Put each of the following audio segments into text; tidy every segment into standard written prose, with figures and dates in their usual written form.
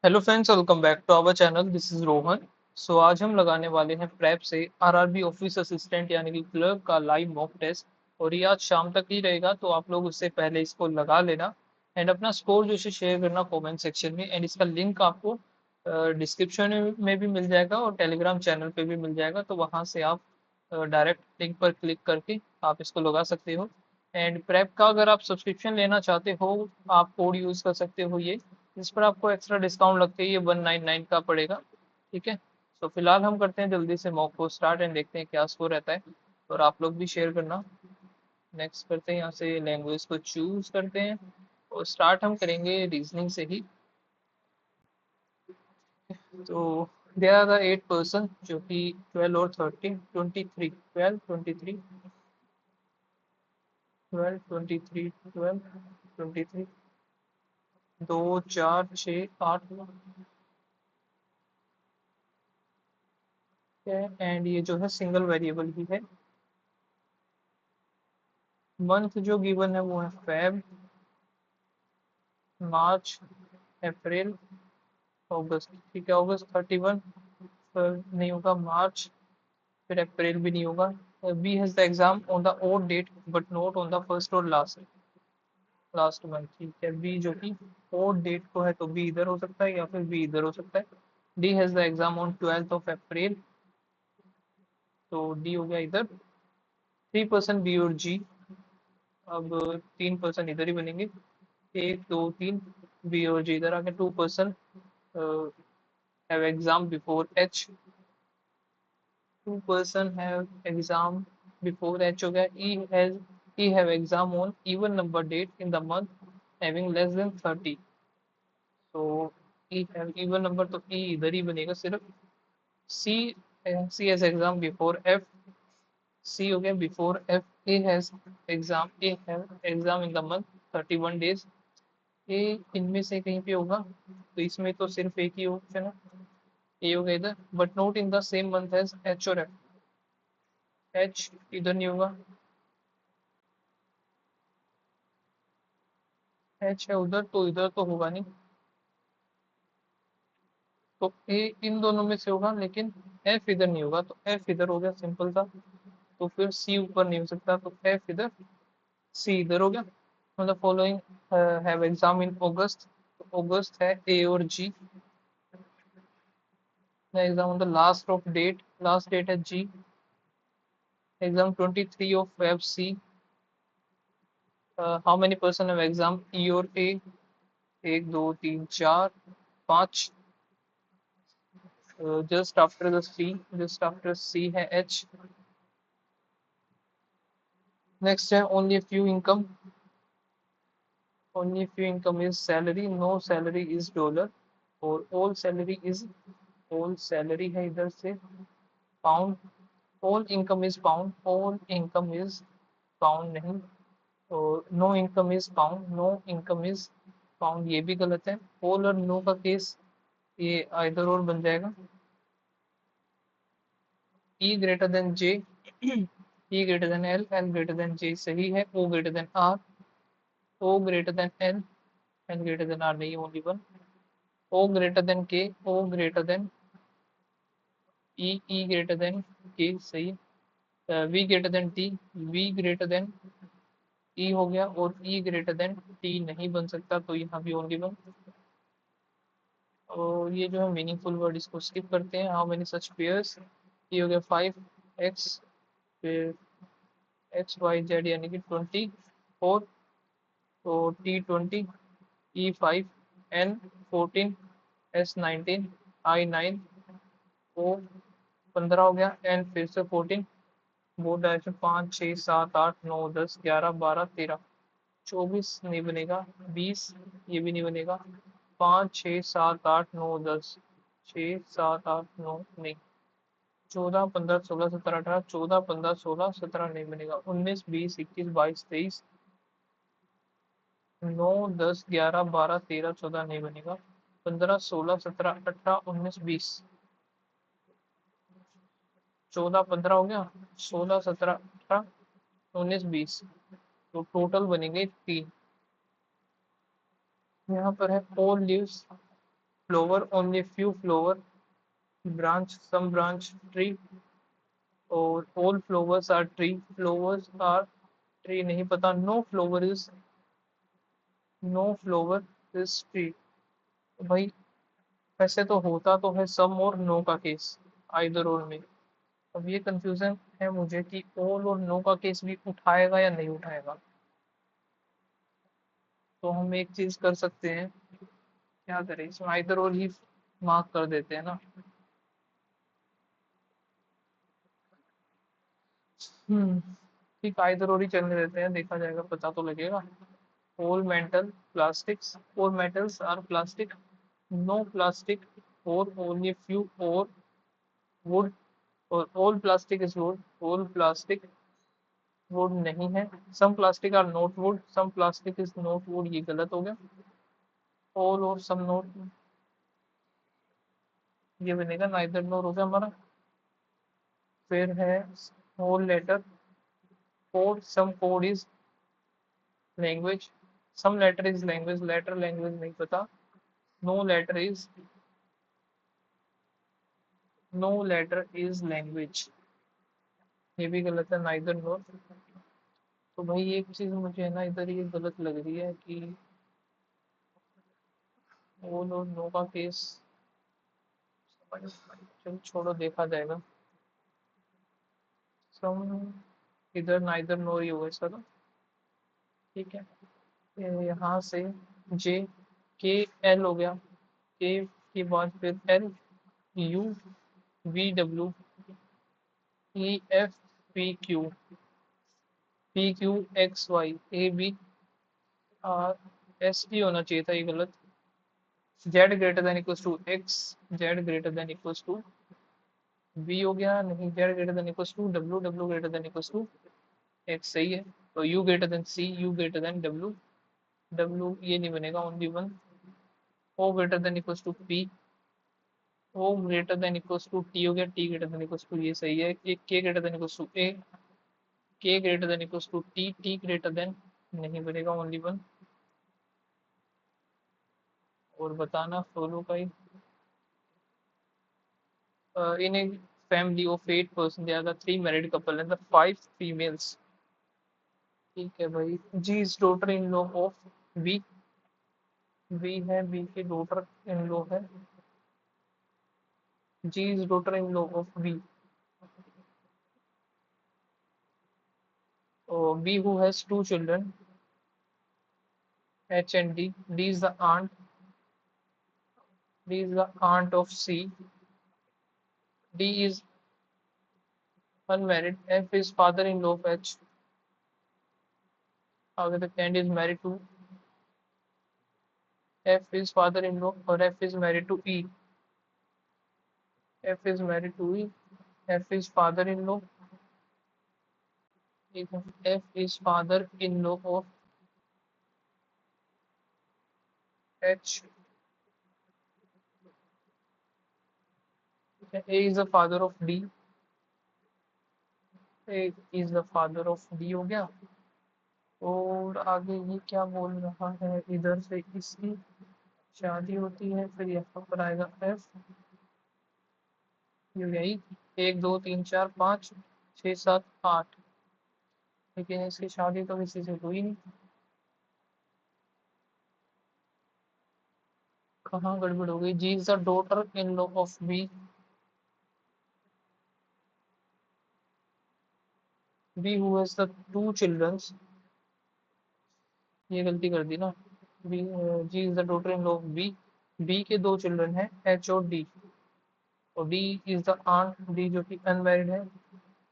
Hello friends, welcome back to our channel. This is Rohan. So आज हम लगाने वाले हैं प्रेप से आरआरबी ऑफिस असिस्टेंट यानी कि क्लर्क का लाइव मॉक टेस्ट। और ये आज शाम तक ही रहेगा, तो आप लोग उससे पहले इसको लगा लेना एंड अपना स्कोर जो है शेयर करना कमेंट सेक्शन में। एंड इसका लिंक आपको डिस्क्रिप्शन में भी मिल जाएगा और टेलीग्राम चैनल पे भी मिल जाएगा, तो वहां से आप डायरेक्ट लिंक पर क्लिक करके आप इसको लगा सकते हो। एंड प्रेप का अगर आप सब्सक्रिप्शन लेना चाहते हो, आप कोड यूज कर सकते हो ये, इस पर आपको एक्स्ट्रा डिस्काउंट लगते ही ये 199 का पड़ेगा। ठीक है। तो फिलहाल हम करते हैं जल्दी से मॉक को स्टार्ट एंड देखते हैं क्या स्कोर रहता है। और आप लोग भी शेयर करना। नेक्स्ट करते हैं, यहाँ से लैंग्वेज को चूज करते हैं और स्टार्ट हम करेंगे रीजनिंग से ही। तो देयर आर द 8 पर्सन जो कि 12 और 13 23 12 23 12 23 12 23 2 4 6 8 है। एंड ये जो है सिंगल वेरिएबल ही है। मंथ जो गिवन है वो है फेब, मार्च, अप्रैल, अगस्त। ठीक है, अगस्त 31 नहीं होगा, मार्च, फिर अप्रैल भी नहीं होगा। B has the exam on the odd date but not on the first और लास्ट लास्ट मंथ। ठीक है, बी जो कि ओड डेट को है तो बी इधर हो सकता है या फिर बी इधर हो सकता है। D has the exam on 12th of April, तो डी हो गया इधर। 3% बी और जी। अब 3% इधर ही बनेंगे। 1 2 3 बी और जी इधर आके 2% have exam before H। 2% have exam before H हो गया। E have exam on even number date in the month having less than 30। तो E have even number, तो E इधर ही बनेगा सिर्फ। C C has exam before F। C हो गया before F। A have exam in the month 31 days। ए इनमें से कहीं पे होगा, तो इसमें तो सिर्फ एक ही ऑप्शन है, ए हो गया इधर। But not in the same month as H और एफ। एच इधर नहीं होगा, एच है उधर, तो इधर तो होगा नहीं। तो ए इन दोनों में से होगा, लेकिन एफ इधर नहीं होगा, तो एफ इधर हो गया, सिंपल था। तो फिर सी ऊपर नहीं हो सकता, तो एफ इधर, सी इधर हो गया। मतलब following have exam in August, तो अगस्त है ए और G. Exam on the last date है G. Exam 23 of Feb C. How many person have exam E और ए। 1 2 3 4 5। जस्ट आफ्टर सी है एच। नेक्स्ट है only few income is salary, no salary is dollar, और all salary है इधर से pound. All income is pound नहीं। और no income is pound, ये भी गलत है। ऑल और नो का केस ये आइदर और बन जाएगा। E greater than J, E greater than L, L greater than J सही है। O greater than R, O greater than L, L greater than R नहीं, only one. O greater than K, O greater than E, E greater than K सही। V greater than T, V greater than E हो गया, और ई greater than T नहीं बन सकता, तो यहाँ भी ओनली वन। और ये जो है मीनिंगफुल वर्ड, इसको स्किप करते हैं। हाउ मेनी सच पेयर्स, ये हो गया 5 एक्स, फिर XYZ यानी कि 24। तो T20, E5, N14, S19, I9, O15 हो गया, N फिर से 14। Board direction 5 6 7 8 9 10 11 12 13। 24 नहीं बनेगा। 20 ये भी नहीं बनेगा। 5 6 7 8 9 10, 6 7 8 9 नहीं। 14 15 16 17 18, 14 15 16 नहीं बनेगा। 19 20 21 22 23, 9 10 11 12 13 14 नहीं बनेगा। 15 16 17 18 19 20, 14 15 हो गया। 16 17 18 19 20, तो टोटल बनेंगे 3। यहाँ पर है all leaves, flower only few flower, branch some branch tree, और all flowers are tree, flowers are tree नहीं पता, नो फ्लोवर इज ट्री। भाई वैसे तो होता तो है सम और नो का केस, आइदर और में। अब ये कंफ्यूजन है मुझे कि ऑल और नो का केस भी उठाएगा या नहीं उठाएगा। तो हम एक चीज कर सकते हैं, क्या करें इसमें, आइदर और ही मार्क कर देते हैं ना। हम्म, ठीक, आइदर और ही चलने देते हैं, देखा जाएगा, पता तो लगेगा। all metal plastics all metals are plastic, no plastic or only few or wood, और all plastic is wood, all plastic wood नहीं है, some plastic are not wood, some plastic is not wood, ये गलत हो गया, all और some not, ये बनेगा neither nor हो गया हमारा। फिर है whole letter, code, some code is language, some letter is language, letter language नहीं पता, no letter is no letter is language, ये भी गलत है, नाइदर नॉर। तो भाई एक चीज मुझे है ना इधर ये गलत लग रही है कि वो नो नो का केस, चलो छोड़ो, देखा जाएगा। सम, इधर नाइदर नॉर ही होगा इसका तो, ठीक है। यहाँ से जे के एल हो गया, के के बाद फिर L, U, V W, E F, P Q, P Q X Y, A B, R S T होना चाहिए था, ये गलत। Z greater than equals to X, Z greater than equals to B हो गया, नहीं, Z greater than equals to W, W greater than equals to X, सही है। तो U greater than C, U greater than W, W ये नहीं बनेगा, only one. O greater than equals to P, O greater than equals to T हो गया, T greater than equals to, ये सही है। एक K greater than equals to A, K greater than equals to T, T greater than नहीं बनेगा, only one. और बताना सोलो का ही। In a family of 8 person, there are the 3 married couple and the 5 females. ठीक है भाई, G is daughter in law of B, B है B की डॉटर इन लॉ है, G is daughter in law of B, और B who has 2 children, H and D, D is the aunt, D is the aunt of C, D is unmarried, F is father in law of H, आगे तक and is married to, F is father in law, और F is married to E, F is married to E, F is father in law, F is father in law of H, A is the father of D, A is the father of D हो गया। और आगे ये क्या बोल रहा है, इधर से इसकी शादी होती है, फिर यहाँ पर आएगा एफ, यही 1 2 3 4 5 6 7 8, लेकिन इसकी शादी तो किसी से हुई नहीं, कहाँ गड़बड़ हो गई। G is the daughter in law of B, B who has the 2 childrens, ये गलती कर दी ना, B, G is the daughter in law of B, B के 2 चिल्ड्रन हैं, एच और डी, और D is the aunt, D जो कि अनमैरिड है,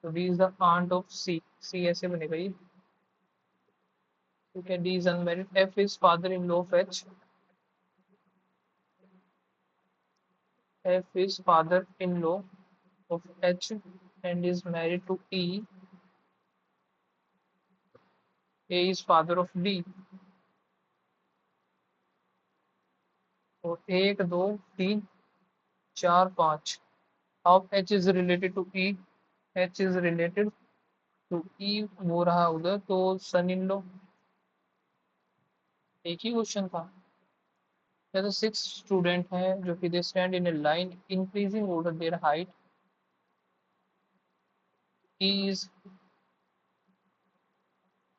तो D is the aunt of C, C ऐसे बनेगा ये, ठीक है। D is unmarried, F is father in law of H, F is father in law of H and is married to E, A is father of D, और 1 2 3 4 5, how H is related to E, H is related to E, वो रहा उधर, तो सन in law, एक ही question था, या तो 6 student हैं जो कि they stand in A line increasing order their height is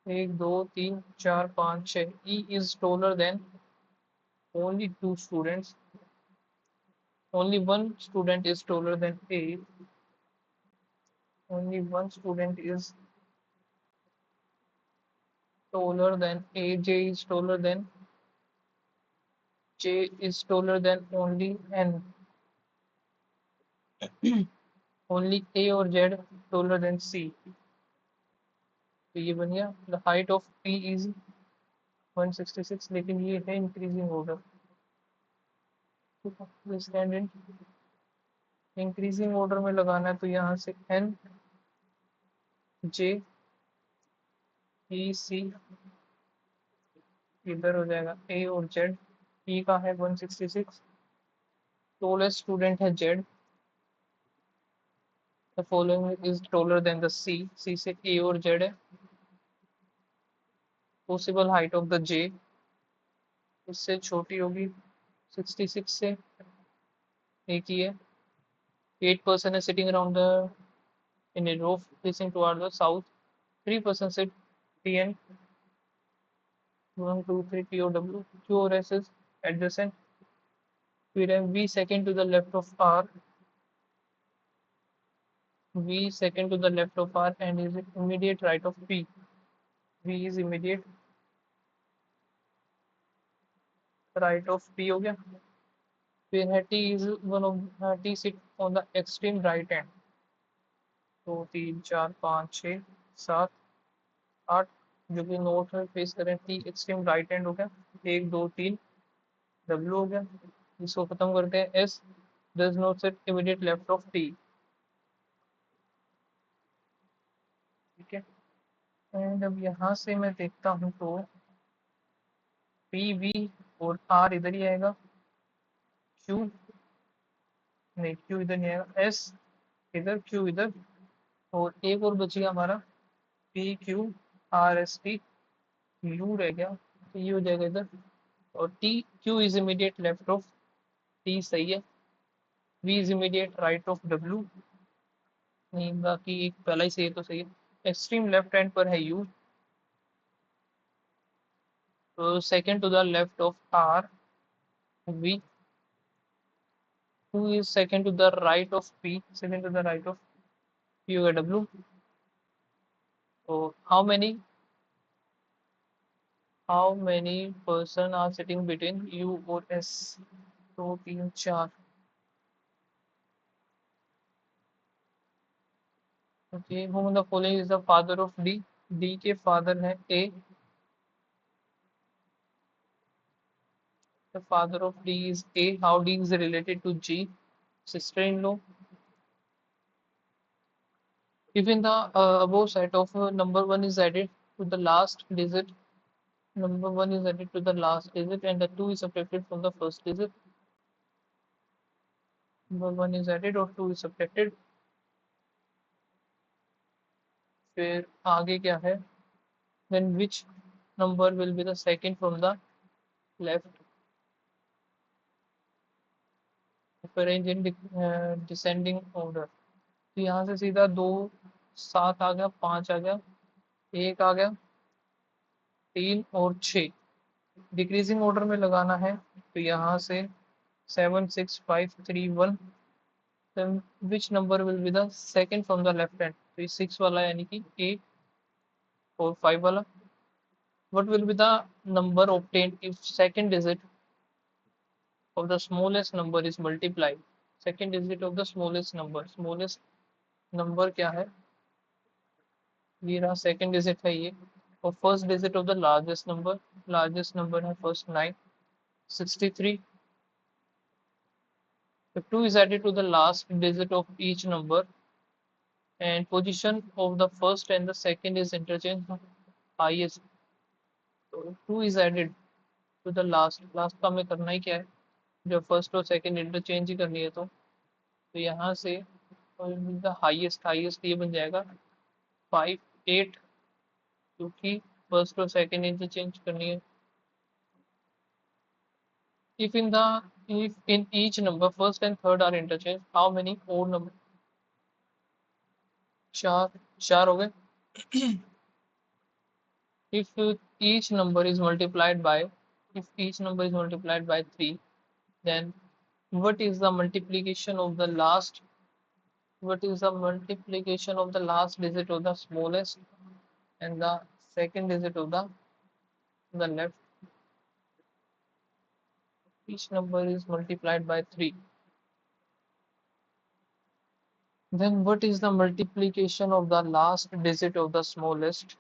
1 2 3 4 5 6 E is taller than only 2 students. Only one student is taller than A. Only one student is taller than A. J is taller than J is taller than only N. Only A और Z taller than C. तो ये बन गया the height of P is 166 लेकिन ये है increasing order. Stand in increasing order में लगाना है तो यहाँ से N J E C इधर हो जाएगा A और Z. E का है 166. टोलेस्ट स्टूडेंट है Z. The following is taller than the C. C से A और Z है. Possible height of the J इससे छोटी होगी 66 से. एक ही है. 8 person is sitting around the in a row facing toward the south. 3 person sit T and 1 2 3 P O W. Q और S is adjacent. फिर है V second to the left of R. V second to the left of R and is immediate right of P. V is immediate right of P हो गया. फिर है T is one of T sit on the extreme right hand. 2 3 4 5 6 7 8 जो कि note में face करें T extreme right hand हो गया. 1 2 3 W हो गया. इसको खत्म करते हैं S does not sit immediate left of T. ठीक है. एंड अब यहाँ से मैं देखता हूँ तो P V और R इधर ही आएगा. Q नहीं Q इधर नहीं आएगा. S इधर Q इधर और एक और बचिएगा हमारा P Q R S T. U रह गया तो ये हो जाएगा इधर. और T Q is immediate left of T सही है. V is immediate right of W. नहीं बाकी एक पहला ही सही है तो सही है. एक्सट्रीम लेफ्ट हैंड पर है U. तो second to the left of R V. Who is second to the right of P? Second to the right of P होगा W. So how many person are sitting between U और S? 2 3 4. Okay, whom the following is the father of D? D के father है A. The father of D is A. How D is related to G? Sister-in-law. If in the above set of number 1 is added to the last digit, number 1 is added to the last digit and the 2 is subtracted from the first digit. Number 1 is added और 2 is subtracted. फिर आगे क्या है? Then which number will be the second from the left? Arrange in descending order. तो यहाँ से सीधा 2 7 आ गया, 5 आ गया, 1 आ गया, 3 और 6. डिक्रीजिंग ऑर्डर में लगाना है तो यहाँ से 7 6 5 3 1. then which number will be the second from the left hand? तो ये 6 वाला यानी कि 8 और 5 वाला. what will be the number obtained if second digit of the smallest number is multiplied? second digit of the smallest number क्या है? ये रहा सेकंड डिजिट है ये. और first digit of the largest number है first 9 63. If 2 is added to the last digit of each number and position of the first and the second is interchanged highest. तो 2 is added to the last का हमें करना ही क्या है? जब first और second interchange ही करनी है तो यहाँ से द हाईएस्ट ये बन जाएगा 5 8 क्योंकि फर्स्ट और सेकंड इंटरचेंज करनी है. if in each number first and third are interchanged, how many odd number? चार चार हो गए. If each number is multiplied by if each number is multiplied by 3, then what is the multiplication of the last digit of the smallest and the second digit of the left? Each number is multiplied by 3. Then what is the multiplication of the last digit of the smallest?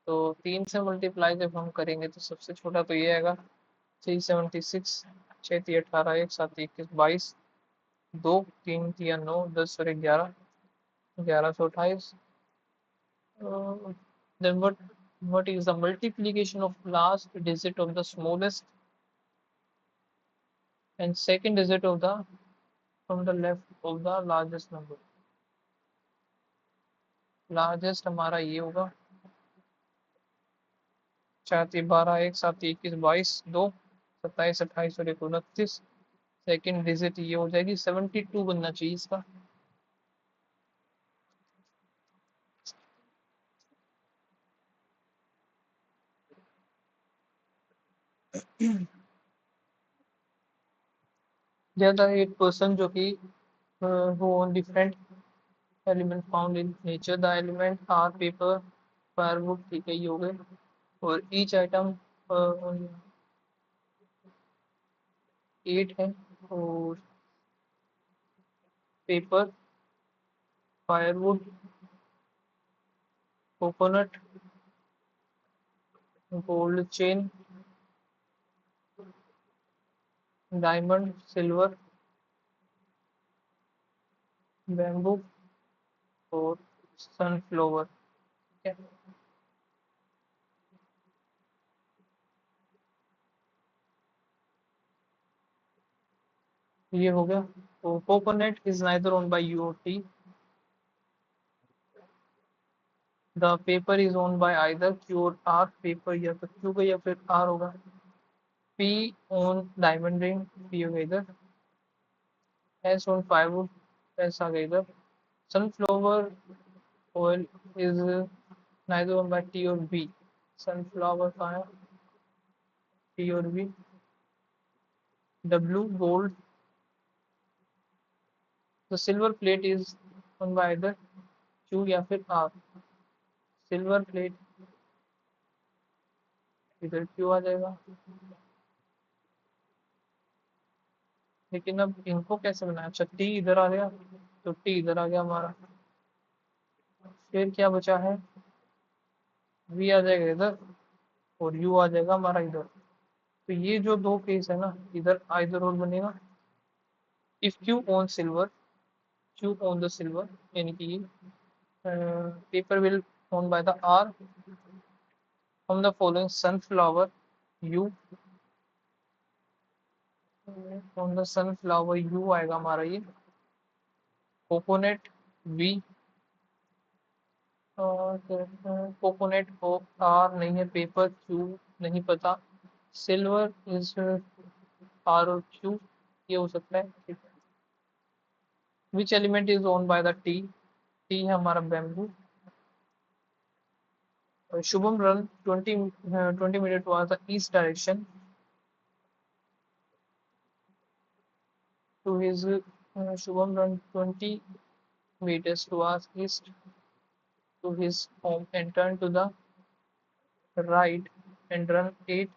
तो 3 से multiply जब हम करेंगे तो सबसे छोटा तो ये आएगा 376, 6 3 18, 1 7 21 22, 2 3 3 9 10 और 11, 1128. Then what is the multiplication of last digit of the smallest and second digit of the from the left of the largest number? Largest हमारा ये होगा 4 3 12, 1 7 21 22, 2 27 28 और 29. सेकेंड डिजिट ये हो जाएगी 72 बनना चाहिए इसका. ज्यादा एक पर्सन जो कि who own different element found in nature. The element are paper, firewood, ठीक है ये हो गए. और each item 8 है. और paper, firewood, coconut, gold chain, diamond, silver, bamboo और सनफ्लावर. ठीक है. ये हो गया. तो coconut is neither own by U और T. The paper is own by either Q और आर. पेपर या तो क्यू का या फिर आर होगा. P own diamond ring. P होगा इधर. S own firewood. एस आ गया इधर. Sunflower oil is neither own by T और बी. सनफ्लावर कहाँ है? टी और बी. W gold. तो silver plate is own by either Q या फिर आर. सिल्वर प्लेट इधर क्यू आ जाएगा. लेकिन अब इनको कैसे बनाया? अच्छा टी इधर आ गया तो टी इधर आ गया हमारा. फिर क्या बचा है? वी आ जाएगा इधर और यू आ जाएगा हमारा इधर. तो ये जो दो केस है ना, इधर आइदर और बनेगा. If Q on silver, Q on the silver, यानी कि paper will owned by the R from the following: sunflower U. from the sunflower U आएगा हमारा ये. Coconut V. कोकोनट को R नहीं है. पेपर Q नहीं पता. सिल्वर इज R और Q. ये हो सकता है. Which element is own by the T? T है हमारा bamboo. Shubham run 20 minute towards the east direction to his Shubham run 20 meters towards east to his home and turn to the right and run 8.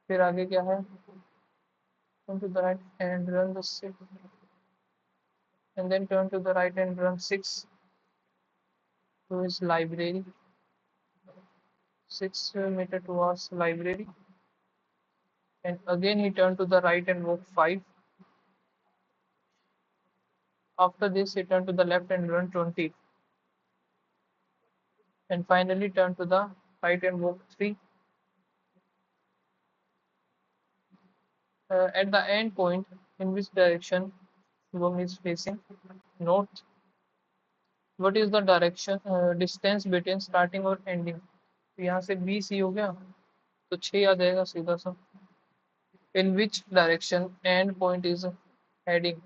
फिर आगे क्या है? Turn to the right and run the 6 and then turn to the right and run 6 to his library. 6 meter towards library and again he turned to the right and walked 5. After this he turned to the left and run 20 and finally turned to the right and walked 3. At the end point, in which direction Shubham is facing? North. What is the direction distance between starting और ending? तो यहाँ से B C हो गया, तो 6 आ जाएगा सीधा सा। In which direction end point is heading?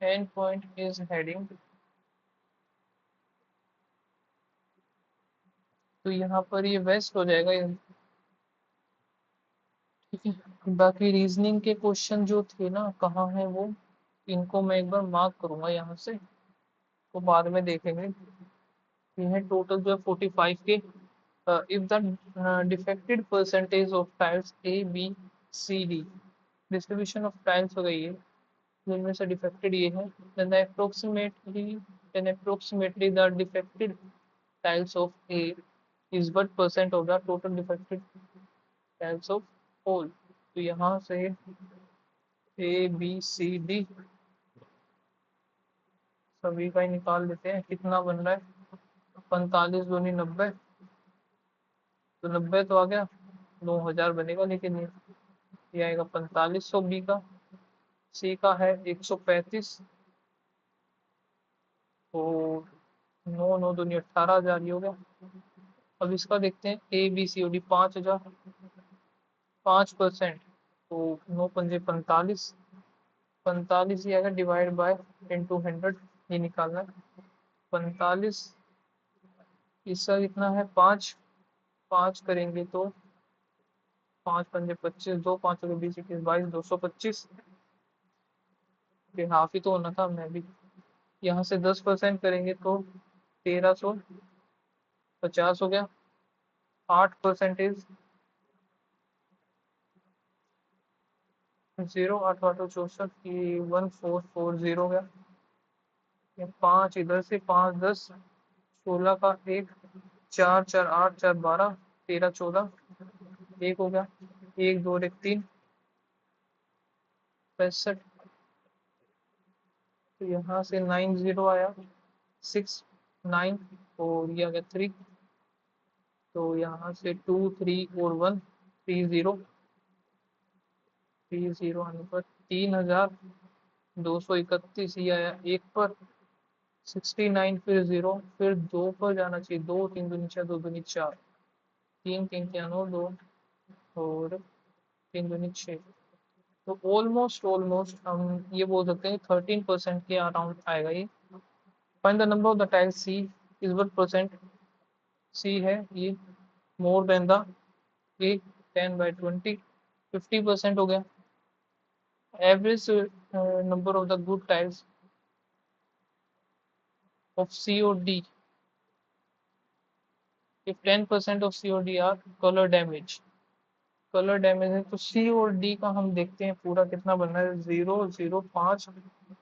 End point is heading, तो यहाँ पर ये वेस्ट हो जाएगा ये। ठीक है, बाकी रीजनिंग के क्वेश्चन जो थे ना, कहाँ है वो, इनको मैं एक बार मार्क करूंगा यहाँ से, तो बाद में देखेंगे। ये है टोटल जो है 45 के। If the defected percentage of tiles A B C D, distribution of tiles हो गई है, जिनमें से डिफेक्टेड ये है, then approximately the defected tiles of A is what percent of the total defected tiles of whole? तो यहाँ से ए बी सी डी सभी का ही निकाल लेते हैं, कितना बन रहा है, 45 दूनी 90, तो 90 तो आ गया, 9000 बनेगा, लेकिन ये आएगा 4500 बी का, सी का है 135, तो 9 9 दूनी 18,000 ये हो गया। अब इसका देखते हैं ए बी सी ओ डी, 5000, 5%, तो 9 पंजे 45, 45 ही आएगा, डिवाइड बाय इंटू 100, ये निकालना है। 45 इसका कितना है, 5, 5 करेंगे तो 5 पंजे 25, 2 5 20 21 22, 225 के हाफ ही तो होना था। मैं भी यहाँ से 10% करेंगे तो 1350 हो गया। 8% 0, 8 8 64 की 1440 हो गया। 5 इधर से 5 10, 16 का 1, 4 4 8 4 12, 13 14, 1 हो गया, 1 2 1 3, 65, तो यहाँ से 90 आया, 6 9, और ये आ गया 3, तो यहाँ से 2 3 और 1 30, 30 आने पर 3231 ही आया एक पर। 69 फिर 0, फिर 2 पर जाना चाहिए, 2 3 दूनी 6, 2 दूनी 4, 3 3 क्या 9 2, और 3 दूनी 6, तो ऑलमोस्ट ऑलमोस्ट हम ये बोल सकते हैं 13% के अराउंड आएगा ये। Find the number of the tile C is what percent, C है ये मोर देन द ए, 10/20, 50% हो गया। Average number of the good tiles of COD if 10% of COD are color damage, colour damage है, तो सी और D का हम देखते हैं पूरा कितना बन रहा है, 0 0 5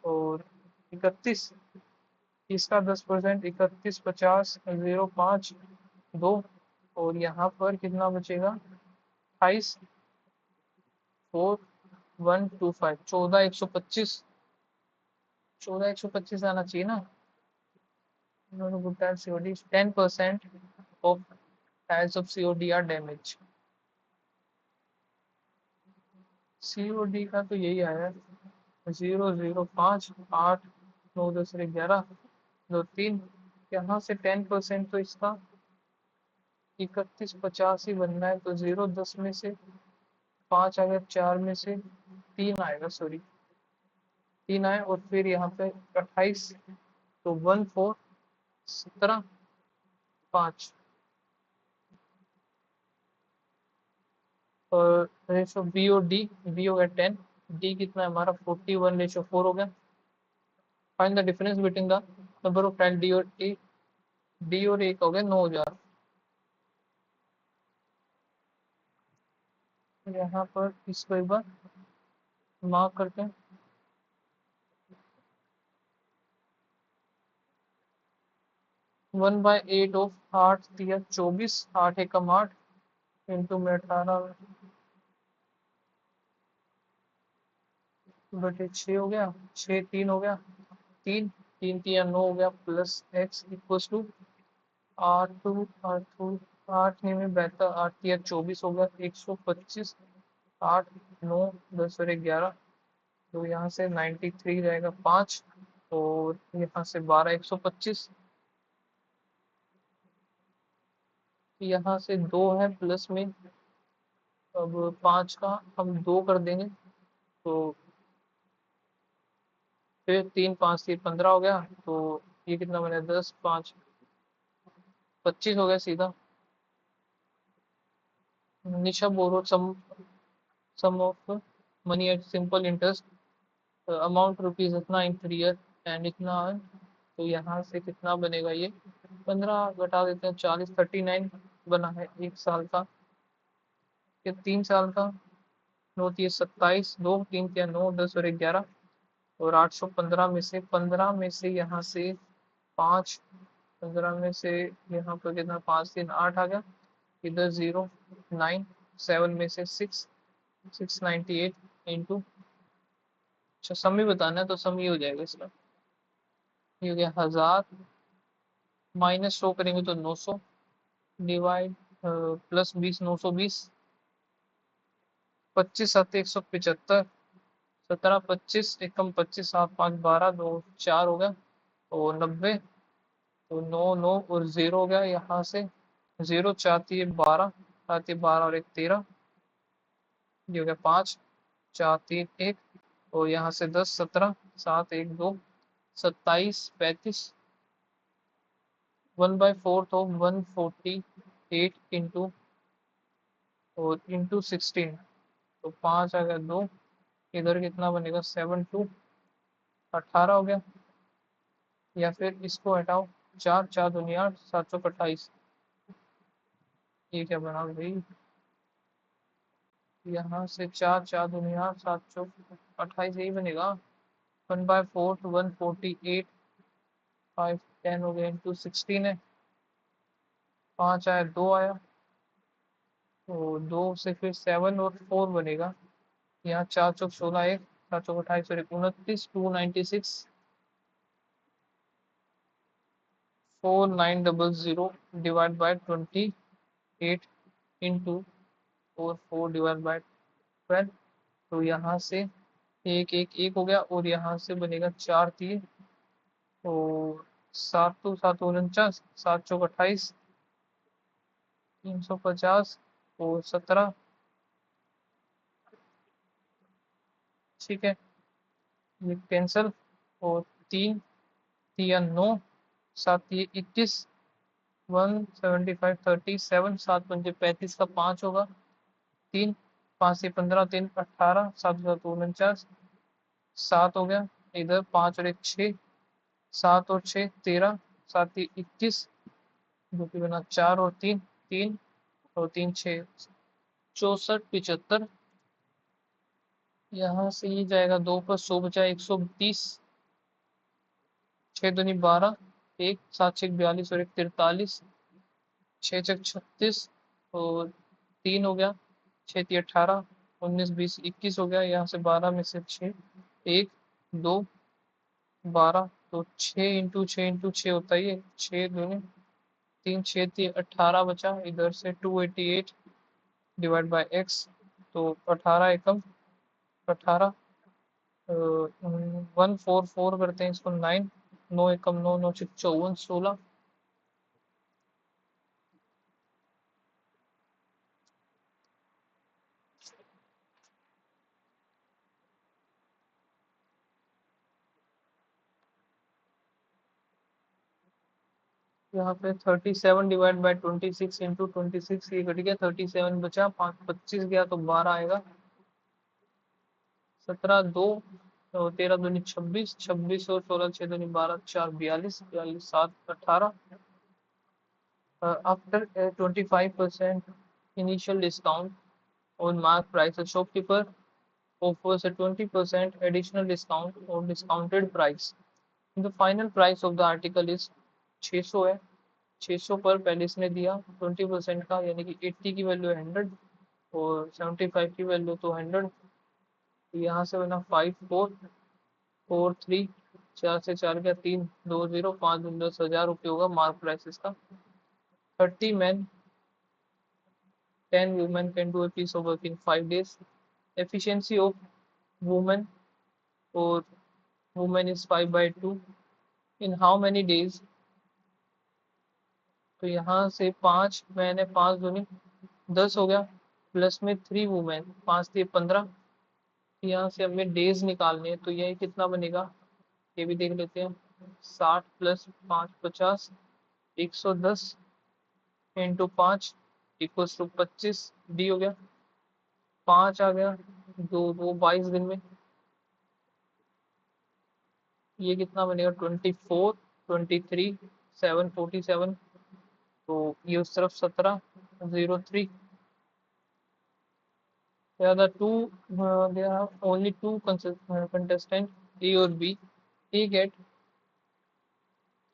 और 31, इसका 10%, 31 50 0 5 2, और यहाँ पर कितना बचेगा, 28 4 1 2 5, 14 125, 14 125 आना चाहिए ना। Good tiles COD, 10% of tiles of COD are damaged। COD का तो यही आया, 0 0 5 8 9 10 11 2 3, यहाँ से 10% तो इसका 31 50 ही बनना है, तो 0 10 में से 5 आ गया, 4 में से 3 आएगा, सॉरी 3 आए, और फिर यहाँ पे 28, तो 1 4 17 5, और रेशो बी और डी, बी हो गया 10, डी कितना है हमारा 41/4 हो गया। Find the difference between the number of tile D और ए, डी और ए का हो गया 9000। यहाँ पर इसको एक बार मार्क करते हैं, 1/8 ऑफ 8 दिया 24, 8 एकम 8 इंटू में 18 बटे 6 हो गया, 6 3 हो गया, 3 3 3 9 हो गया, प्लस एक्स इक्वल्स टू 8 2 8 2 8 नहीं में बेहतर, 8 3 24 हो गया, 125, 8 9 10 और 11, तो यहाँ से 93 जाएगा 5, और यहाँ से 12 125, यहाँ से 2 है प्लस में। अब 5 का हम 2 कर देंगे, तो फिर 3 5 3 15 हो गया। तो ये कितना बने, 10 5 25 हो गया सीधा। Nisha borrow sum of money at simple interest amount rupees इतना इन 3 ईयर एंड इतना है। तो यहाँ से कितना बनेगा ये, 15 घटा देते हैं, 40 39 बना है 1 साल का। ये 3 साल का, 9 3 27, 2 3 9 10 और 11, और 815 में से 15 में से यहाँ से 5, 15 में से यहाँ पर कितना, 5 3 8 आ गया। इधर 0 9 7 में से 6 698 इंटू, अच्छा सम ही बताना है तो सम ही हो जाएगा इसका। ये हो गया 1000, माइनस 100 करेंगे तो 900, डिवाइड प्लस 20 920, 25 7 175, 17 25 एकम 25 7 5 12 2 4 हो गया, और 90। तो 9 9 और 0 हो गया यहाँ से, 0 4 3 12, 7 12 और 1 13, ये हो गया 5 4 3 1, और यहाँ से 10 17 7 1 2 27 35, 1/4 तो 148 इंटू, और इंटू 16, तो 5 आ गया 2, इधर कितना बनेगा 7 2 18 हो गया। या फिर इसको हटाओ, 4 4 दूनी 8 728, ये क्या बना भाई, यहाँ से 4 4 दूनी 8 728 यही बनेगा। 1/4 148, 5 10 हो गया इंटू 16 है, 5 आया 2 आया, तो 2 से फिर 7 और 4 बनेगा। यहाँ 4 चौक 16 1 4 चौक 28 और 29 296 4900 divide by 28 into 4 divide by 12। तो यहाँ से एक एक एक हो गया, और यहाँ से बनेगा 4 3, तो 7 2 7 49, 7 चौक 28, 350 और 17, ठीक है, ये कैंसल। और 3 3 9, 7 ये 21, 175 37, 7 पंजे 35 का 5 होगा, 3 5 से 15 3 18 7 7 49, 7 हो गया, इधर 5 और 1 6, 7 और 6 13, 7 21, जो कि बना 4 और 3 3 और 3 6 64 75। यहाँ से ये जाएगा 2 पर 100 बचा 120, 6 दूनी 12, 1 7 6 42 और 1 43, 6 छक 36, और 3 हो गया, 6 3 18 19 20 21 हो गया। यहाँ से 12 में से 6 1 2 12, तो 6 इंटू 6 इंटू 6 होता ही है, 6 दूनी 3 6 3 18 बचा, इधर से 288 डिवाइड बाय एक्स, तो 18 एकम 18, 144 करते हैं इसको 9, 9 एकम 9 9 54 16। यहाँ पे 37 डिवाइड बाय 26 इंटू 26, ये कट गया, 37 बचा, 5 25 गया तो 12 आएगा, 17 2, तो 13 दूनी 26, 26 और 16 6 दूनी 12 4 42 42 7 18। After a 25% initial discount on mark price, a shopkeeper offers a 20% additional discount on discounted price. The final price of the article is 600 है, 600 पर पहले इसने दिया 20% का, यानी कि 80 की वैल्यू 100 और 75 की वैल्यू तो 100। यहाँ से बना 5 4 4 3, 4 से 4 गया 3 2 0 5 10,000 रुपये होगा मार्क प्राइस इसका। 30 men 10 women can do a piece of work in 5 days. Efficiency of women और women is 5/2 in how many days. तो यहाँ से 5 मैंने 5 दूनी 10 हो गया, प्लस में 3 वुमेन, 5 3 15। यहाँ से हमें डेज निकालने हैं तो यह कितना बनेगा ये भी देख लेते हैं। 60 plus 5 50, 110 into 5 equals to 25। D हो गया, 5 आ गया, दो दो 22 दिन में। ये कितना बनेगा 24 23 7 47। तो ये उस तरफ 17 03। two there are only two contestant A or B. A get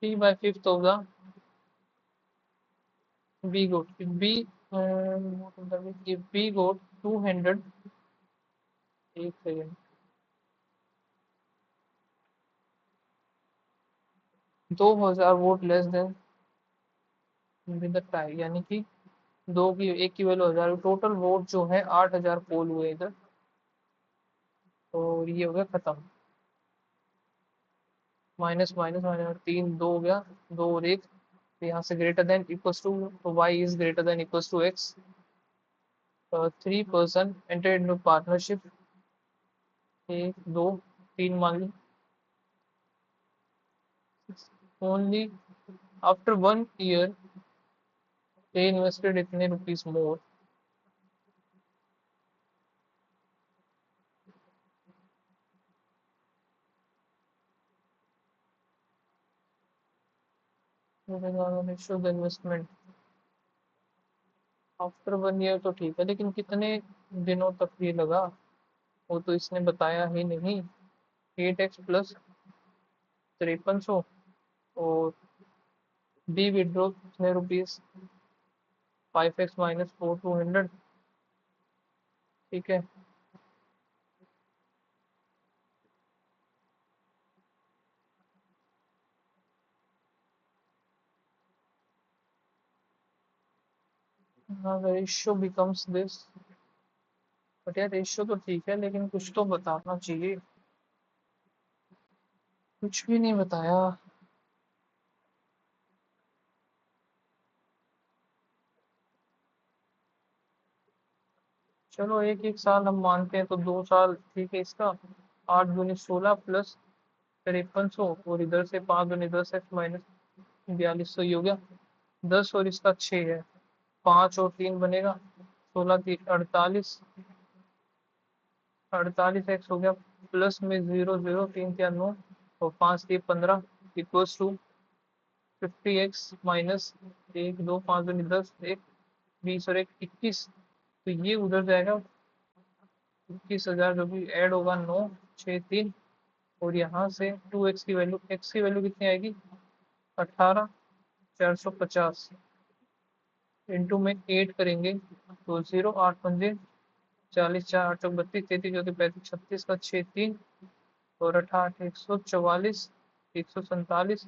3/5 of the B got. If B if B got 200, एक second, 2000 vote less than with the tie, यानी कि दो की एक की वैल्यू 1000, टोटल वोट जो है 8000 पोल हुए इधर। और ये हो गया खत्म। माइनस माइनस माइनस 3 2 हो गया, 2 और 1। तो यहाँ से ग्रेटर देन इक्वल्स टू, तो y is greater than equals to x। 3 person entered into partnership, 1 2 3 मान ली। Only after 1 year they invested इतने rupees more. Ratio the investment after 1 year तो ठीक है, लेकिन कितने दिनों तक ये लगा वो तो इसने बताया ही नहीं। 8x प्लस 5300 और बी विड्रॉ कितने रुपीज, 5x माइनस 4 200। ठीक है, रेशियो बिकम्स दिस। बट यार रेशियो तो ठीक है लेकिन कुछ तो बताना चाहिए, कुछ भी नहीं बताया। चलो एक एक साल हम मानते हैं तो 2 साल ठीक है इसका। 8 दूनी 16 प्लस 5300 और इधर से 5 दूनी 10x माइनस 4200 ये हो गया। 10 और इसका 6 है, 5 और 3 बनेगा, 16 3 48। 48x हो गया, प्लस में 0 0 3 क्या 9 और 5 3 15 इक्वल्स टू 50x माइनस 1 2 5 दूनी 10 1 20 और 1 21। तो ये उधर जाएगा 21,000, जो भी ऐड होगा 9 6 3। और यहाँ से 2x की वैल्यू, x की वैल्यू कितनी आएगी 18 450 इंटू में 8 करेंगे तो 0 8 पंजे 40 4 8 32 33 34 35 36 का 6 3 और 18 144 147।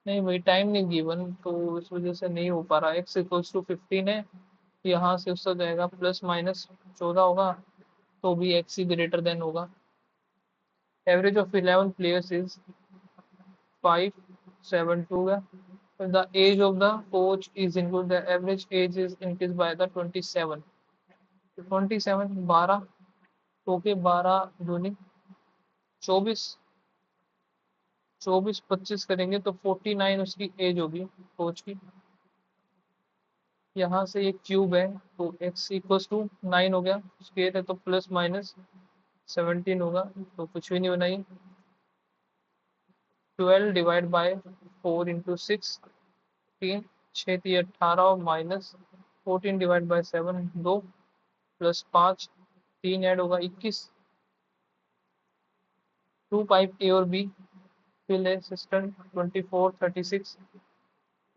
नहीं भाई टाइम नहीं गिवन तो इस वजह से नहीं हो पा रहा। x इक्वल्स टू 15 है, यहाँ से उससे जाएगा प्लस माइनस 14 होगा तो भी x ही ग्रेटर देन होगा। एवरेज ऑफ 11 प्लेयर्स इज 572 है। The age of the coach is included, the average age is increased by the 27। 27 12 तो के 12 दूनी 24, 24 25 करेंगे तो 49 उसकी एज होगी कोच की। यहाँ से एक क्यूब है तो x इक्वल्स टू 9 हो गया, स्क्वायर है तो प्लस माइनस 17 होगा, तो कुछ भी नहीं बनाई। 12 डिवाइड बाय 4 इंटू 6 3 6 3 18 और minus 14 divide by 7 2 plus 5 3 add होगा 21। 2 पाइप ए और B fill a cistern 24 36।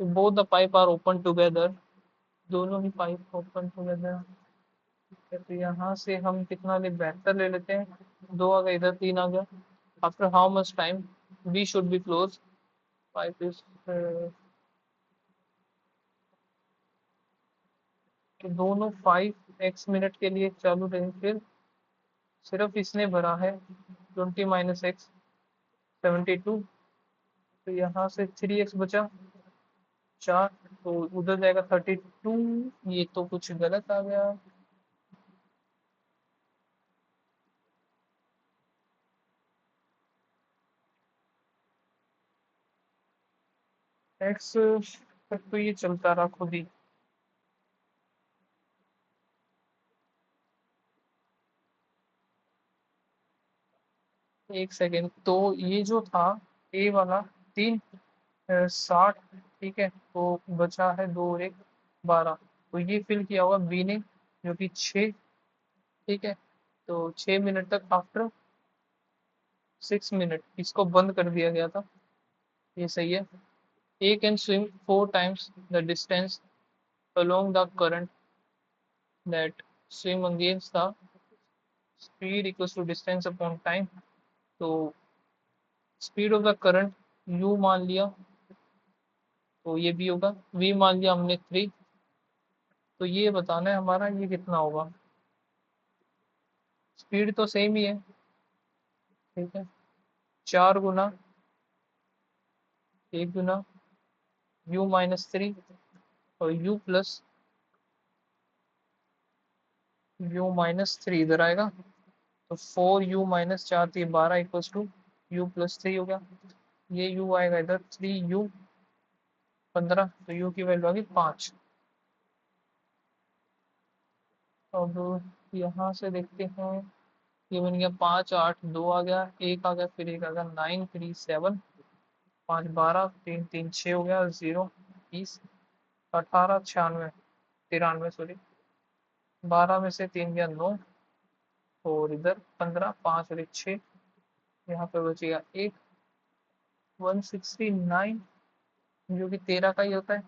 both the pipe are open together, दोनों ही पाइप ओपन टुगेदर। तो यहाँ से हम कितना ले, बेहतर ले लेते हैं। 2 आ गया इधर, 3 आ गया। After how much time B should be close, pipe is, तो दोनों 5 x मिनट के लिए चालू रहे, फिर सिर्फ इसने भरा है 20 माइनस एक्स 72, तो यहाँ से 3x बचा 4, तो उधर जाएगा 32। ये तो कुछ गलत आ गया। एक्स तक तो ये चलता रहा खुद ही। एक सेकेंड, तो ये जो था ए वाला 360, ठीक है, तो बचा है 2 और 1 12, तो ये फिल किया हुआ बी ने जो कि 6, ठीक है, तो 6 मिनट तक आफ्टर 6 मिनट इसको बंद कर दिया गया था। ये सही है। A can swim 4 times the distance along the current that swim against the speed equals to distance upon time। तो speed of the current u मान लिया, तो ये भी होगा v मान लिया हमने 3, तो ये बताना है हमारा ये कितना होगा। स्पीड तो सेम ही है, ठीक है, 4 गुना 1 गुना u-3 और u+u-3 इधर आएगा, तो 4u-4 तो ये 12 इक्वल्स टू u+3 हो गया। ये u आएगा इधर 3u 15, तो u की वैल्यू आ गई 5। अब यहाँ से देखते हैं, ये बन गया 5 8 2 आ गया, 1 आ गया, फिर 1 आ गया, 9 3 7 5 12 3 3 6 हो गया, 0 20 18 96 93 सॉरी, 12 में से 3 गया 9, और इधर 15 5 और 1 6, यहाँ पे बचेगा 1 169, जो कि 13 का ही होता है।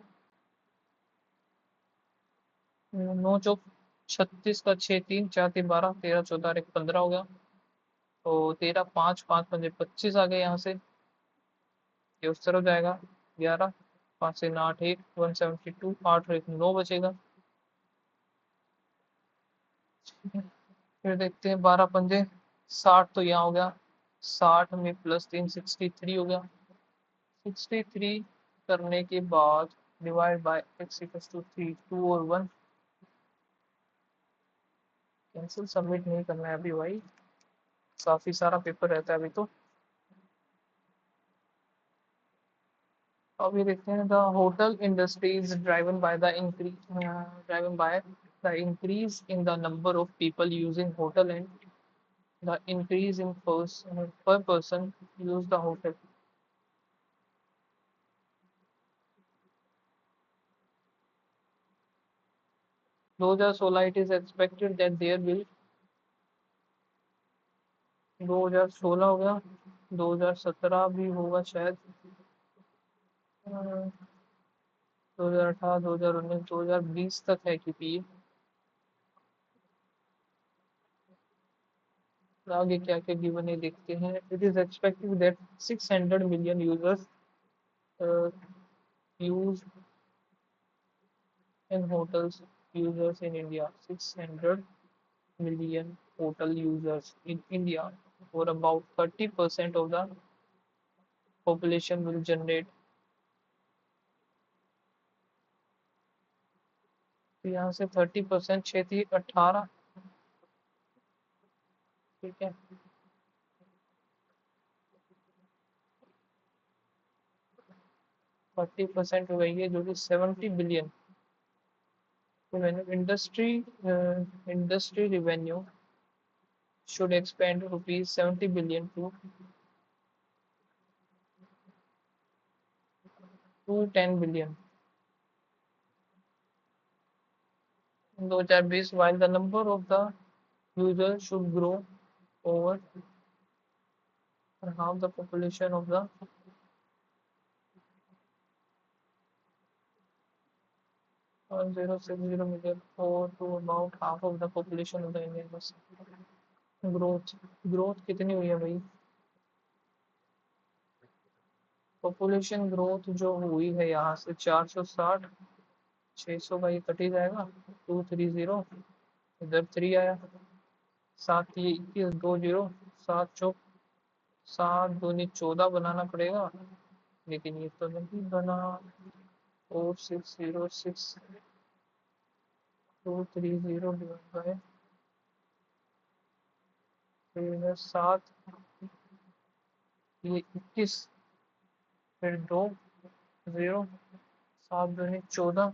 9 चौक 36 का 6 3 4 3 12 13 14 और 1 15 हो गया, तो 13 5 5 5 25 आ गए यहाँ से। ये उस तरफ जाएगा 11 5 से 8 1 172 8 और 1 9 बचेगा। फिर देखते हैं 12 पंजे 60, तो यहाँ हो गया 60 में +3 63 हो गया। 63 करने के बाद divide by x equals to 3 2 और 1 कैंसिल, सबमिट नहीं करना है अभी भाई, काफी सारा पेपर रहता है अभी तो। अब ये देखते हैं, the hotel industry is driven by the increase in the number of people using hotel and the increase in per person use the hotel। 2016 it is expected that there will 2016 हो गया, 2017 भी होगा शायद, 2018 2019 2020 तक है, क्योंकि ये आगे क्या क्या गिवन है देखते हैं। It is expected that 600 million users use in hotels users in India, 600 million hotel users in India, or about 30% of the population will generate। तो यहाँ से 30% 6 18, ठीक है, 40% हो गई है जो कि 70 billion. Industry revenue should expand rupees 70 billion to 210 billion in 2020, while the number of the users should grow over half the population of the 1060 million, or to about half of the population of the Indian bus। Growth growth कितनी हुई है भाई, population growth जो हुई है यहाँ से 460, 600 का ये कट ही जाएगा, 230 इधर 3 आया, 7 3 21 2 0, 7 चौक 7 दूनी 14 बनाना पड़ेगा, लेकिन ये तो नहीं बना। 4606 230 डिवाइड बाय 7, ये 21, फिर 2 0, 7 दूनी 14,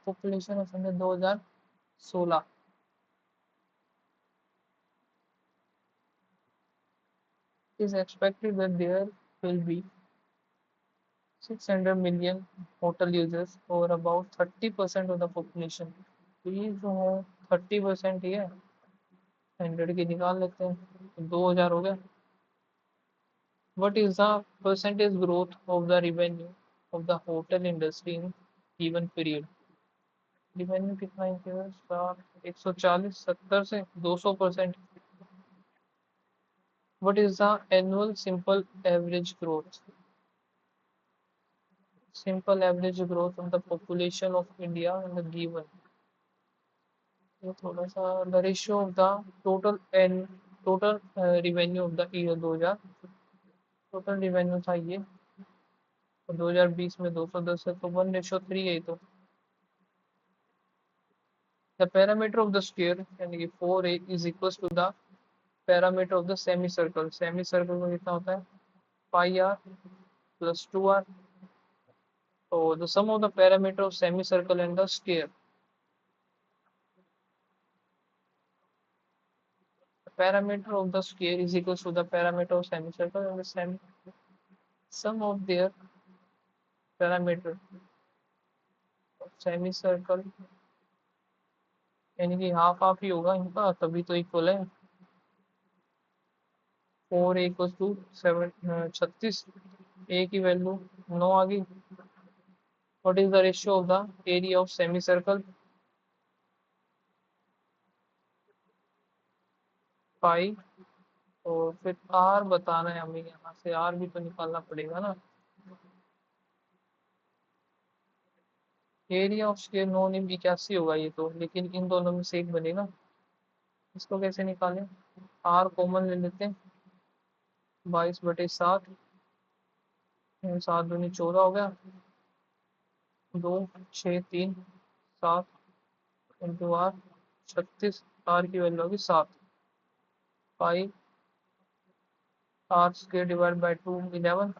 population of India 2016। is expected that there will be 600 million hotel users or about 30% of the population। तो ये जो है 30% ही है, 100 की निकाल लेते हैं, 2000 हो गया। What is the percentage growth of the revenue of the hotel industry in given period? Revenue कितना इंक्रीज, 140 70 से 200%। What is the annual simple average growth of the population of India in the given? ये थोड़ा सा the ratio of the total revenue of the year 2000, total revenue था ये, तो 2020 में 210 है, तो 1:3 है। तो the parameter of the square यानी कि 4a is equal to the parameter of the semi circle. Semi circle में कितना होता है, पाई आर प्लस 2r। तो the sum of the parameter of semi circle and the square, parameter of the square is equals to the parameter of semicircle and the sum of their parameter of semicircle, यानी कि half half ही होगा इनका, तभी तो equal है। 4 equal to 7 36, ए की value 9 आ गई। What is the ratio of the area of semi circle, pi, और फिर आर बताना है हमें, यहाँ से आर भी तो निकालना पड़ेगा ना। एरिया ऑफ स्क्वायर 9 81 होगा ये तो, लेकिन इन दोनों में से एक बनेगा, इसको कैसे निकालें, आर कॉमन ले लेते हैं, 22/7, 7 दूनी 14 हो गया, 2 6 3 7 इंटू आर 36, आर की वैल्यू होगी 7, पाई आर स्क्वायर डिवाइड बाई 2 11,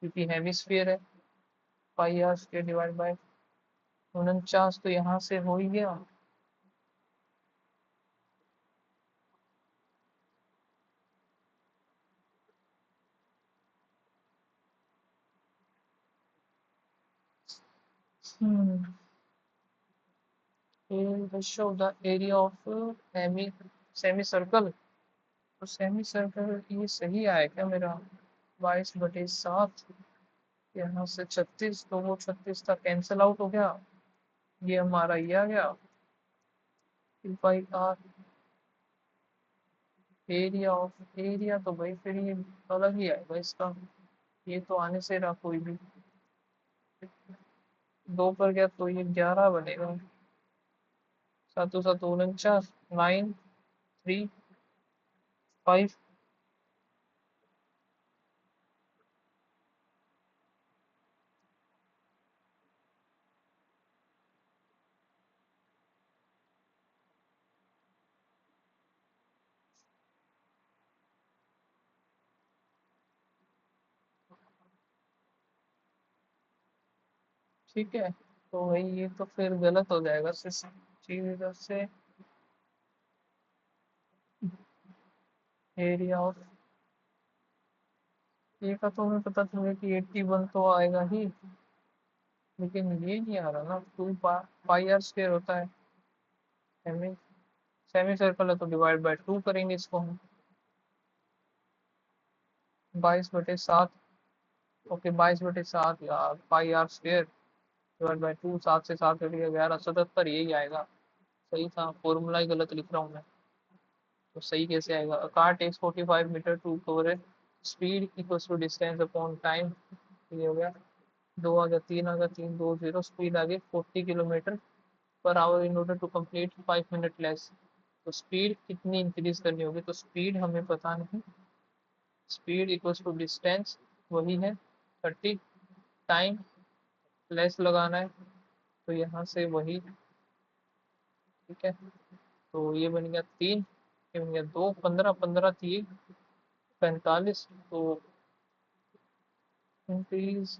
क्योंकि हेमिस्फीयर है। Pi are square divide by 49, तो यहाँ से हो ही गया। Ratio of the area of semi circle, तो सेमी सर्कल ये सही आया क्या मेरा, 22/7, यहाँ से 36, तो वो 36 था कैंसिल आउट हो गया, ये हमारा ये आ गया। By R area of area, तो भाई फिर ये अलग ही आएगा इसका, ये तो आने से रहा कोई भी, 2 पर गया तो ये 11 बनेगा। 7 7 49, 9 3 5। ठीक है, तो भाई ये तो फिर गलत हो जाएगा, चीज इधर से एरिया ऑफ, ये का तो हमें पता चल गया कि 81 तो आएगा ही, लेकिन ये नहीं आ रहा ना, 2 पाई आर स्क्वायर होता है, सेमी सेमी सर्कल है तो डिवाइड बाय 2 करेंगे इसको हम, 22/7, ओके 22/7 यार, पाई आर स्क्वायर डिवाइड बाय 2, 7 से 7 कट गया, 11 77, यही आएगा। सही था, फॉर्मूला ही गलत लिख रहा हूँ मैं, तो सही कैसे आएगा। A car takes 45 meter to cover speed equals to distance upon time, ये हो गया। दो आ गया, तीन आ गया, तीन दो जीरो, स्पीड आ गई 40 kilometer per hour in order to complete 5 minute less. तो स्पीड कितनी इंक्रीज करनी होगी, तो स्पीड हमें पता नहीं। स्पीड इक्वल्स टू डिस्टेंस, वही है 30, टाइम लेस लगाना है, तो यहाँ से वही, ठीक है। तो ये बन गया तीन, ये बन गया दो, 15, 15 थी 45। तो increase,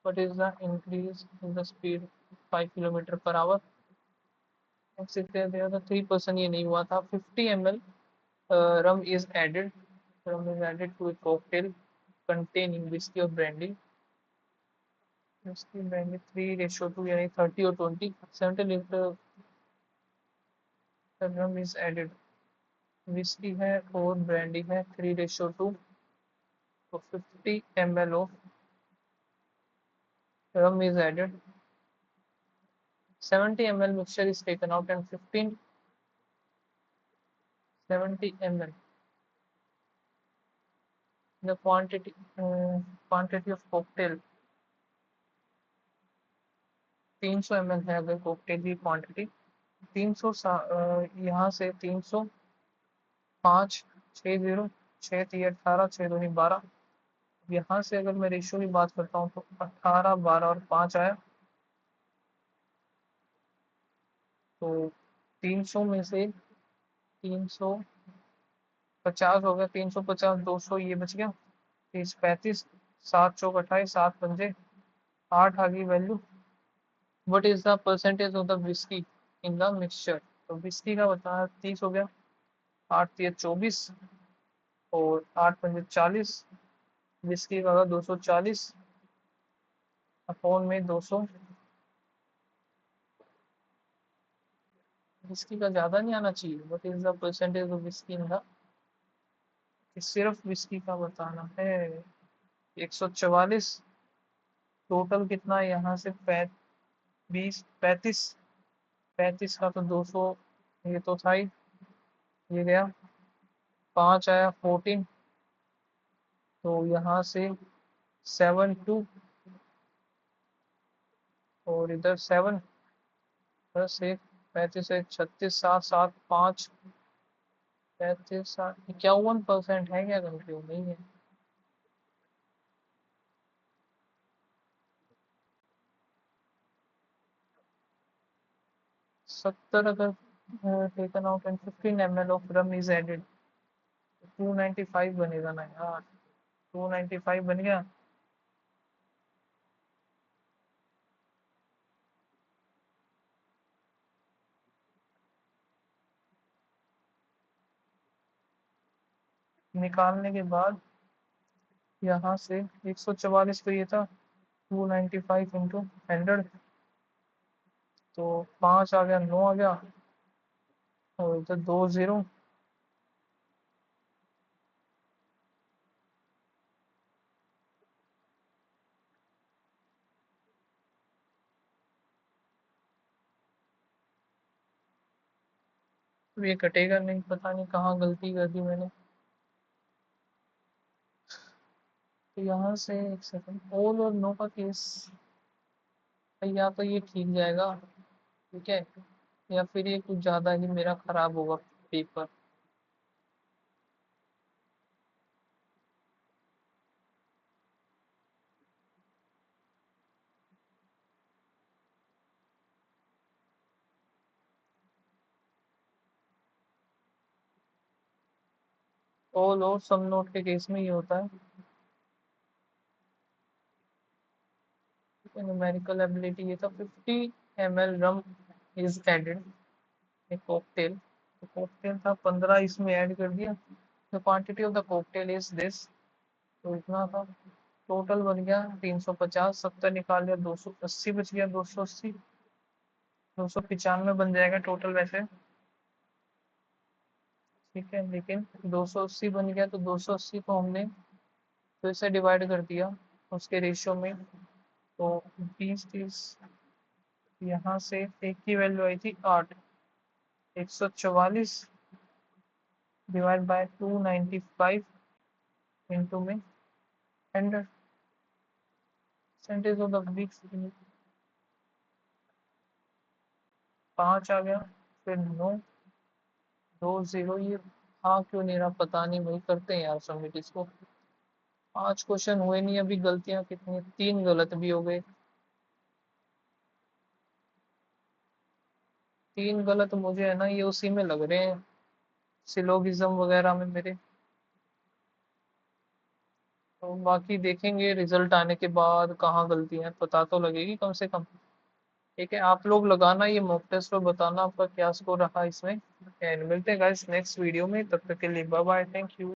what is the increase in the speed 5 kilometer per hour. तो 3% ये नहीं हुआ था। 50 ml rum is added, rum is added to a cocktail containing whiskey or brandy, whiskey brandy 3:2 यानी 30 और 20, 70 litre rum is added, whiskey है और brandy है 3:2, तो 50 ml of rum is added, 70 ml mixture is taken out and 15 70 ml the quantity of cocktail 300 ml है अगर cocktail की quantity 300, यहाँ से 305, 60, 6×3 = 18, 6×2 = 12। यहाँ से अगर मैं रेशियो की बात करता हूँ तो 18, 12 और 5 आया। तो 300 में से 350 हो गया, 350, 200 ये बच गया, 30, 35, 7×4 = 28, 7×5 = 8 आ गई value. What is the percentage of the whisky in the mixture, तो विस्की का बताया 30 हो गया, 8×3 = 24 और 8×5 = 40, विस्की का 240 अपॉन में 200। विस्की का ज्यादा नहीं आना चाहिए। What is the percentage of whisky in the, सिर्फ विस्की का बताना है। 144, टोटल कितना है यहाँ से 20, 35, 35 का तो 200 ये तो था ही, ये गया 5 आया 14, तो यहाँ से 7 2 और इधर 7 +1, 35 से 36, 7 7 5, 35 51% है क्या, कंफ्यूज नहीं है। 70 अगर taken out and 15 ml of rum is added, 295 बनेगा ना यार, 295 बन गया। निकालने के बाद यहाँ से 144 तो ये था, 295 इंटू 100, तो 5 आ गया, 9 आ गया और इधर 2 0। ये कटेगा नहीं, पता नहीं कहाँ गलती कर दी मैंने। तो यहाँ से एक सेकंड, ऑल और नो का केस, या तो ये ठीक जाएगा, ठीक है, या फिर ये कुछ ज़्यादा ही मेरा खराब होगा पेपर। ऑल और सम नोट के केस में ये होता है। न्यूमेरिकल एबिलिटी ये था 50 ml rum is added a cocktail, तो कॉकटेल था 15, इसमें ऐड कर दिया। The quantity of the cocktail is this, तो इतना था। टोटल बन गया 350, 70 निकाल लिया, 280 बच गया, 280, 295 बन जाएगा टोटल वैसे, ठीक है। लेकिन 280 बन गया, तो 280 को हमने फिर से डिवाइड कर दिया उसके रेशियो में, तो 20, 30, यहाँ से एक की वैल्यू आई थी 8, 144 डिवाइड बाय 295 इंटू में 100, परसेंटेज ऑफ द वीक 5 आ गया, फिर 9, 2 0 ये हाँ क्यों नहीं रहा पता नहीं, वही करते हैं यार सबमिट इसको। 5 क्वेश्चन हुए नहीं अभी, गलतियां कितनी, 3 गलत भी हो गए। 3 गलत मुझे है ना ये उसी में लग रहे हैं, सिलोगिज्म वगैरह में मेरे। तो बाकी देखेंगे रिजल्ट आने के बाद कहाँ गलती है, पता तो लगेगी कम से कम। ठीक है, आप लोग लगाना ये मॉक टेस्ट और बताना आपका क्या स्कोर रहा इसमें। एंड मिलते हैं गाइस नेक्स्ट वीडियो में, तब तक के लिए बाय बाय, थैंक यू।